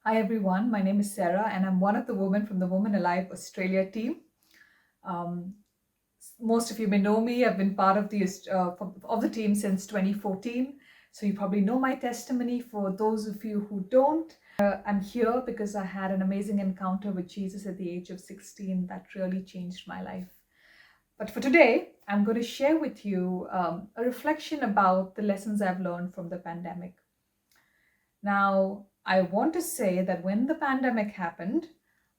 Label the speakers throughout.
Speaker 1: Hi everyone, my name is Sarah and I'm one of the women from the Women Alive Australia team. Um, Most of you may know me. I've been part of the team since 2014, so you probably know my testimony. For those of you who don't, I'm here because I had an amazing encounter with Jesus at the age of 16 that really changed my life. But for today, I'm going to share with you a reflection about the lessons I've learned from the pandemic. Now, I want to say that when the pandemic happened,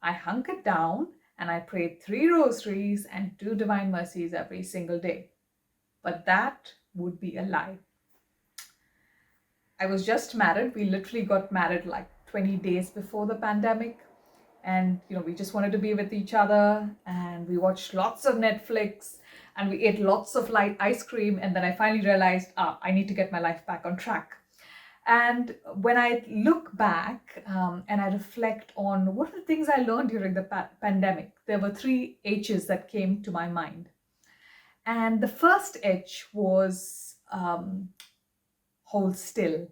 Speaker 1: I hunkered down and I prayed 3 rosaries and 2 divine mercies every single day. But that would be a lie. I was just married. We literally got married like 20 days before the pandemic. And, we just wanted to be with each other and we watched lots of Netflix and we ate lots of light ice cream. And then I finally realized, I need to get my life back on track. And when I look back and I reflect on what are the things I learned during the pandemic, there were 3 H's that came to my mind. And the first H was hold still.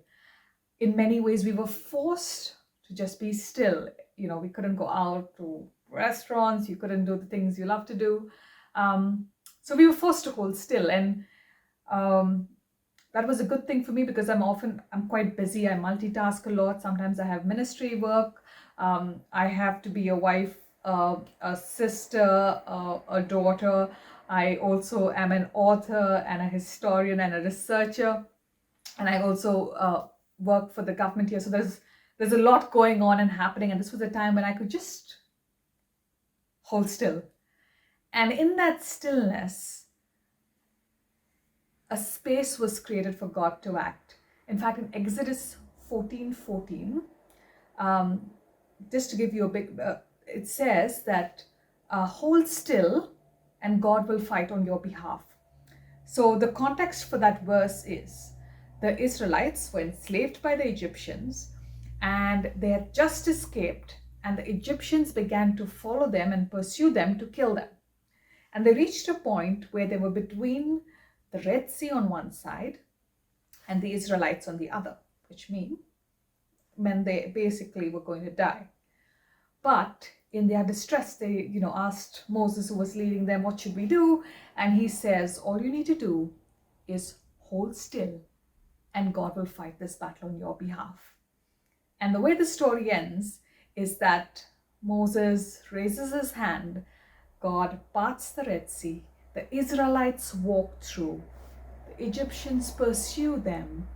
Speaker 1: In many ways, we were forced to just be still. We couldn't go out to restaurants, you couldn't do the things you love to do. So we were forced to hold still. And that was a good thing for me because I'm quite busy. I multitask a lot. Sometimes I have ministry work. I have to be a wife, a sister, a daughter. I also am an author and a historian and a researcher. And I also work for the government here. So there's a lot going on and happening. And this was a time when I could just hold still. And in that stillness, a space was created for God to act. In fact, in Exodus 14:14, just to give you a big, it says that hold still and God will fight on your behalf. So the context for that verse is the Israelites were enslaved by the Egyptians and they had just escaped, and the Egyptians began to follow them and pursue them to kill them. And they reached a point where they were between the Red Sea on one side and the Israelites on the other, which meant they basically were going to die. But in their distress, they asked Moses, who was leading them, what should we do? And he says, all you need to do is hold still and God will fight this battle on your behalf. And the way the story ends is that Moses raises his hand, God parts the Red Sea, the Israelites walk through, the Egyptians pursue them,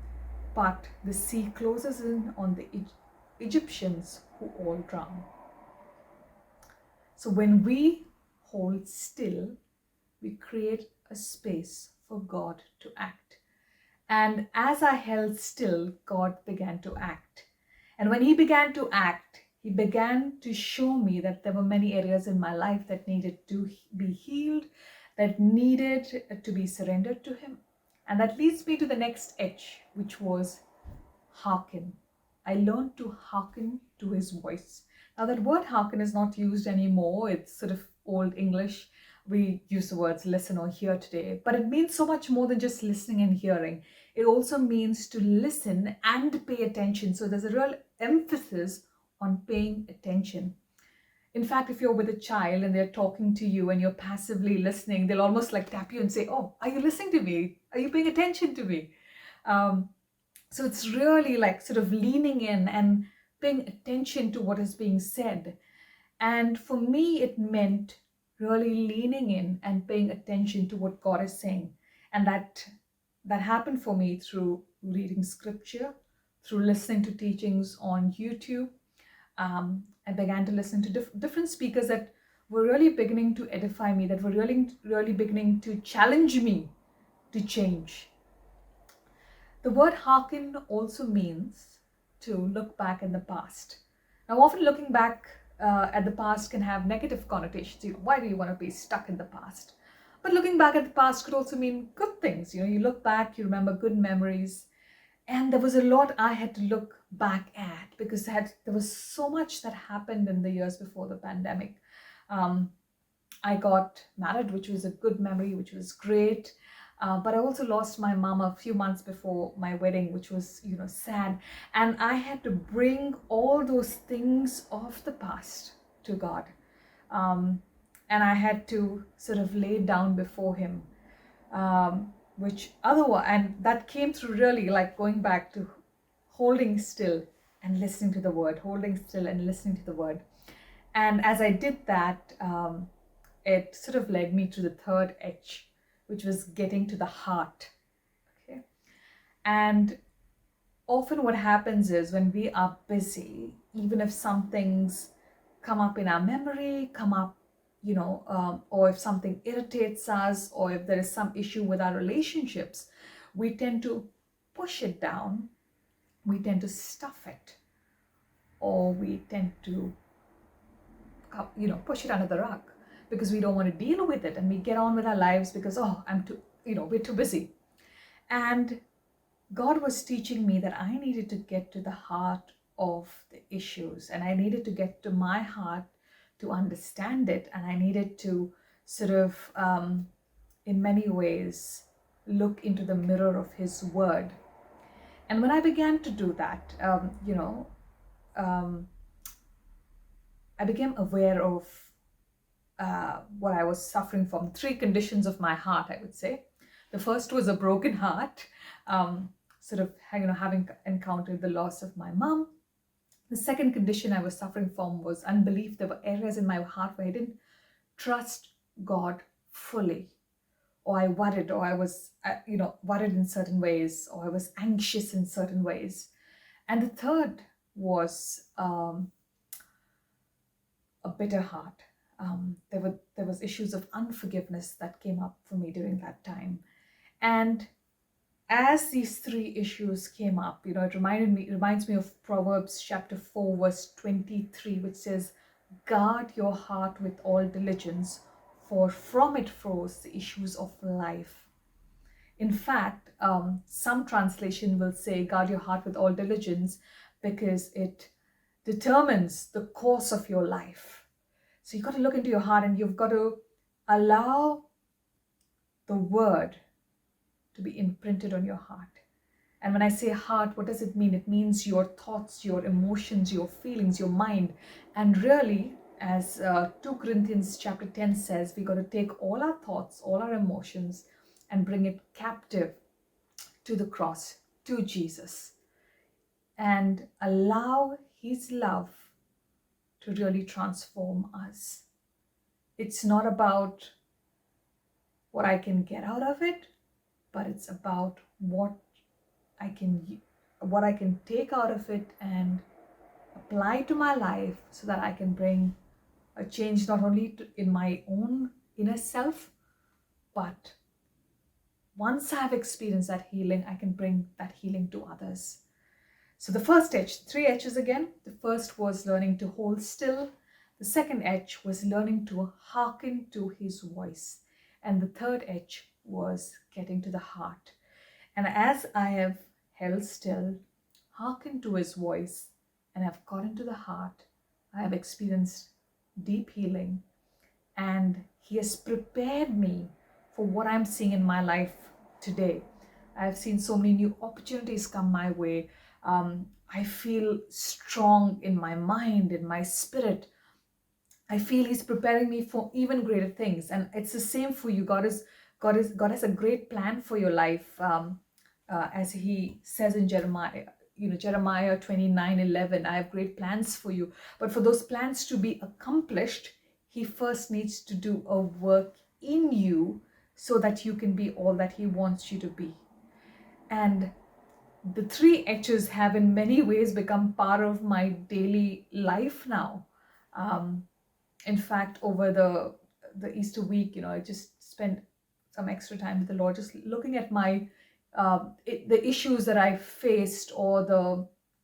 Speaker 1: but the sea closes in on the Egyptians, who all drown. So when we hold still, we create a space for God to act. And as I held still, God began to act. And when he began to act, he began to show me that there were many areas in my life that needed to be healed, that needed to be surrendered to him. And that leads me to the next H, which was Harkin. I learned to hearken to his voice. Now that word hearken is not used anymore. It's sort of old English. We use the words listen or hear today, but it means so much more than just listening and hearing. It also means to listen and pay attention. So there's a real emphasis on paying attention. In fact, if you're with a child and they're talking to you and you're passively listening, they'll almost like tap you and say, oh, are you listening to me? Are you paying attention to me? So it's really like sort of leaning in and paying attention to what is being said. And for me, it meant really leaning in and paying attention to what God is saying. And that happened for me through reading scripture, through listening to teachings on YouTube. I began to listen to different speakers that were really beginning to edify me, that were really beginning to challenge me to change. The word hearken also means to look back in the past. Now, often looking back at the past can have negative connotations. Why do you want to be stuck in the past? But looking back at the past could also mean good things. You look back, you remember good memories. And there was a lot I had to look back at because there was so much that happened in the years before the pandemic. I got married, which was a good memory, which was great. But I also lost my mom a few months before my wedding, which was, sad. And I had to bring all those things of the past to God. And I had to sort of lay down before Him, which otherwise, and that came through really like going back to holding still and listening to the Word, holding still and listening to the Word. And as I did that, it sort of led me to the third H, which was getting to the heart. Okay. And often what happens is when we are busy, even if some things come up in our memory, come up, or if something irritates us, or if there is some issue with our relationships, we tend to push it down, we tend to stuff it, or we tend to, push it under the rug because we don't want to deal with it, and we get on with our lives because, we're too busy. And God was teaching me that I needed to get to the heart of the issues, and I needed to get to my heart to understand it, and I needed to sort of, in many ways, look into the mirror of His Word. And when I began to do that, I became aware of what I was suffering from. 3 conditions of my heart, I would say. The first was a broken heart, sort of, having encountered the loss of my mom. The second condition I was suffering from was unbelief. There were areas in my heart where I didn't trust God fully, or I worried, or I was, worried in certain ways, or I was anxious in certain ways. And the third was a bitter heart. There was issues of unforgiveness that came up for me during that time. And as these 3 issues came up, it reminds me of Proverbs chapter 4, verse 23, which says, "Guard your heart with all diligence, for from it flows the issues of life." In fact, some translation will say, "Guard your heart with all diligence," because it determines the course of your life. So you've got to look into your heart, and you've got to allow the Word to be imprinted on your heart. And when I say heart, what does it mean? It means your thoughts, your emotions, your feelings, your mind. And really, as 2 Corinthians chapter 10 says, we got to take all our thoughts, all our emotions, and bring it captive to the cross, to Jesus, and allow His love to really transform us. It's not about what I can get out of it, but it's about what I can take out of it and apply to my life, so that I can bring a change not only in my own inner self, but once I've experienced that healing, I can bring that healing to others. So the first H, 3 H's again. The first was learning to hold still. The second H was learning to hearken to His voice. And the third H was getting to the heart. And as I have held still, hearkened to His voice, and have gotten to the heart, I have experienced deep healing, and He has prepared me for what I'm seeing in my life today. I've seen so many new opportunities come my way. I feel strong in my mind, in my spirit. I feel He's preparing me for even greater things. And it's the same for you. God has a great plan for your life, as He says in Jeremiah 29:11. I have great plans for you. But for those plans to be accomplished, He first needs to do a work in you, so that you can be all that He wants you to be. And the 3 H's have in many ways become part of my daily life now. In fact, over the Easter week, I just spent some extra time with the Lord, just looking at my the issues that I faced, or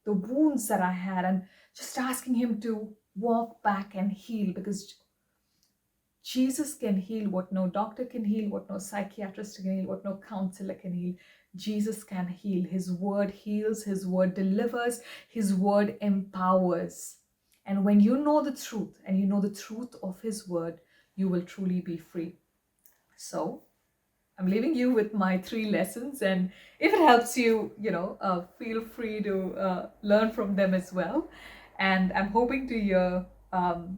Speaker 1: the wounds that I had, and just asking Him to walk back and heal, because Jesus can heal what no doctor can heal, what no psychiatrist can heal, what no counselor can heal. Jesus can heal. His Word heals, His Word delivers, His Word empowers. And when you know the truth, and you know the truth of His Word, you will truly be free. So I'm leaving you with my 3 lessons, and if it helps you, feel free to learn from them as well. And I'm hoping to hear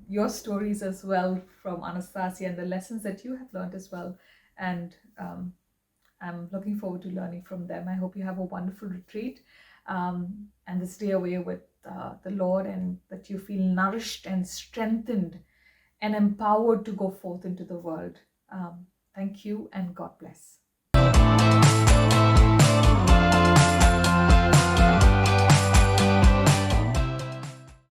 Speaker 1: your stories as well from Anastasia and the lessons that you have learned as well. And I'm looking forward to learning from them. I hope you have a wonderful retreat and this day away with the Lord, and that you feel nourished and strengthened and empowered to go forth into the world. Thank you, and God bless.